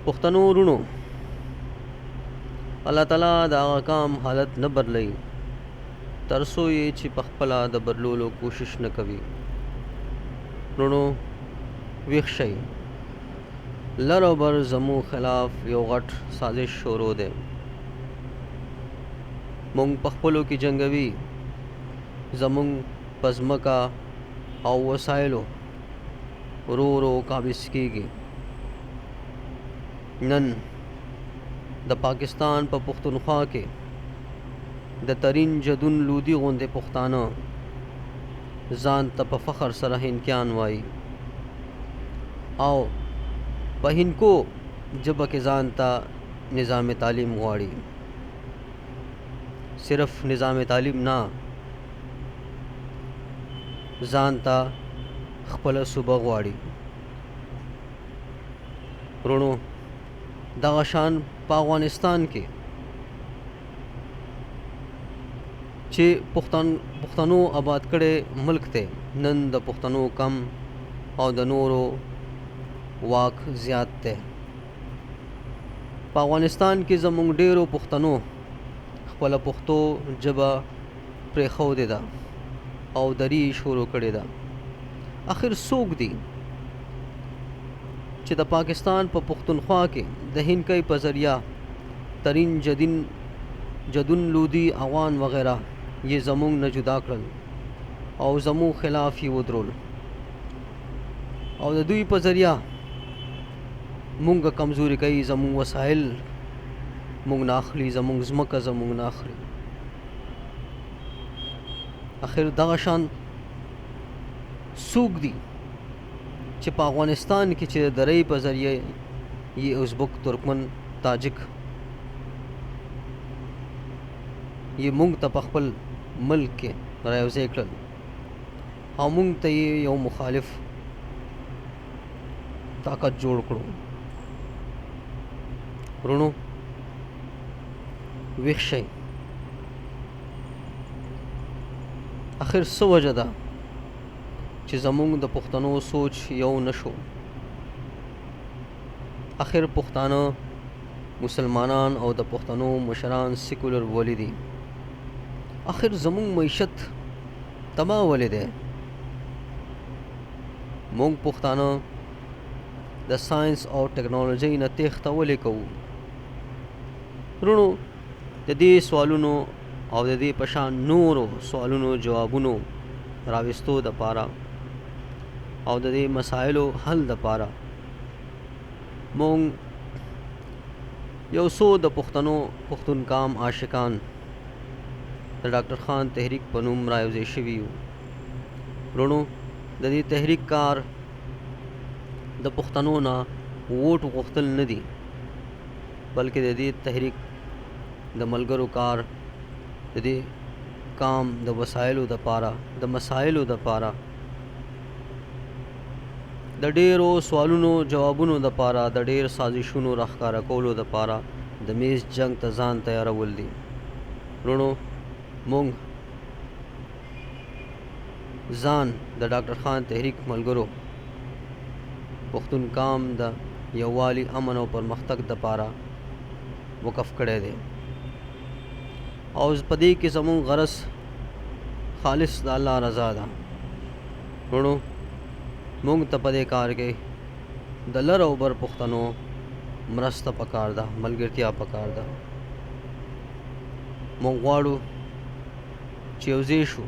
پښتنو ورونو، الله تعالی د هغه کام حالت نه بدلوي تر څو یې چې په خپله د بدلولو کوشش نه کوي. ورونو ویښ شئ، لر او بر زموږ خلاف یو غټ سازش شروع دی. موږ په خپلو کې جنګوي، زموږ په ځمکه او وسایلو ورو ورو قابض کېږي. نن د پاکستان په پښتونخوا کې د ترین جدون لودي غوندې پښتانه ځان ته په فخر سره هندکیان وایي او په هندکو ژبه کې ځان ته نظام تعلیم غواړي. صرف نظام تعلیم نه، ځان ته خپله صوبه غواړي. ورونو دغه شان په افغانستان کې چې پښتنو آباد کړی ملک دی، نن د پښتنو کم او د نورو واک زیات دی. په افغانستان کې زموږ ډیرو پښتنو خپله پښتو ژبه پرېښودې ده او دري شروع کړې ده. آخر څوک دي چې د پاکستان په پښتونخوا کې د هندکۍ په ذریعه ترین جدون لودي افغان وغیرہ یې زموږ نه جدا کړل او زموږ خلاف یې ودرول او د دوی په ذریعه مونږ کمزوري کوي، زموږ وسایل مونږ نه اخلي، زموږ ځمکه زموږ نه اخلي. آخر دغه شان څوک دي چې په افغانستان کې چې د درۍ په ذریعه یې ازبک، ترکمن، تاجک یې مونږ ته په خپل ملک کې رايوځای کړل او مونږ ته یې یو مخالف طاقت جوړ کړو. ورونو ویښ شئ، آخر څه وجه ده چې زموږ د پښتنو سوچ یو نشو؟ آخر پښتانه مسلمانان او د پښتنو مشران سیکولر ولی دي. آخر زموږ معیشت تباه ولی دی. موږ پښتانه د ساينس او ټکنالوژۍ نه تېښته ولې کوو؟ ورونو د دې سوالونو او د دې په شان نورو سوالونو جوابونو راوستو دپاره او د دې مسایلو حل دپاره مونږ یو څو د پښتون کام عاشقان د ډاکټر خان تحریک په نوم رايوځای شوي یو. ورونو د دې تحریک کار د پښتنو نه ووټ غوښتل نه دي، بلکې د دې تحریک د ملګرو کار د دې کام د وسایلو دپاره، د مسایلو دپاره، د ډیرو سوالونو جوابونو دپاره، د ډیر سازشونو راښکاره کولو دپاره د میز جنگ ته ځان تیارول دي. ورونو مونږ ځان د ډاکټر خان تحریک ملګرو پښتون کام د یووالي، امن او پرمختګ دپاره وقف کړی دی او په دې کې زموږ غرض خالص د الله رضا ده. ورونو مونږ ته په دې کار کې د لر او بر پښتنو مرسته پکار ده، ملګرتیا پکار ده. مونږ غواړو چې یوځای شو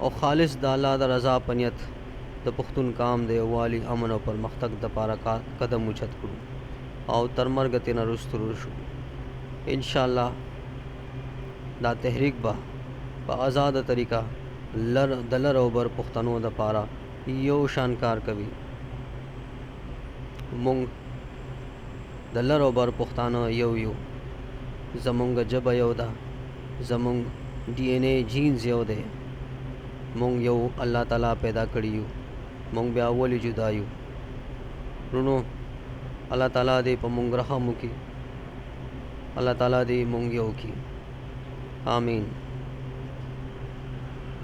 او خالص د الله د رضا په نیت د پښتون کام د یووالي، امن او پرمختګ دپاره قدم اوچت کړو او تر مرګه ترې نه وروسته شو. انشاءالله دا تحریک به په آزاده طریقه د لر او بر پښتنو دپاره یو شان کار کوي. مونږ د لر او بر پښتانه یو زمونږ ژبه یو ده، زمونږ ډي این اے جینز یو دی، مونږ یو الله تعالی پیدا کړي یو، مونږ بیا ولې جدا یو؟ ورونو الله تعالی دې په مونږ رحم وکړي، الله تعالی دې مونږ یو کړي. آمین.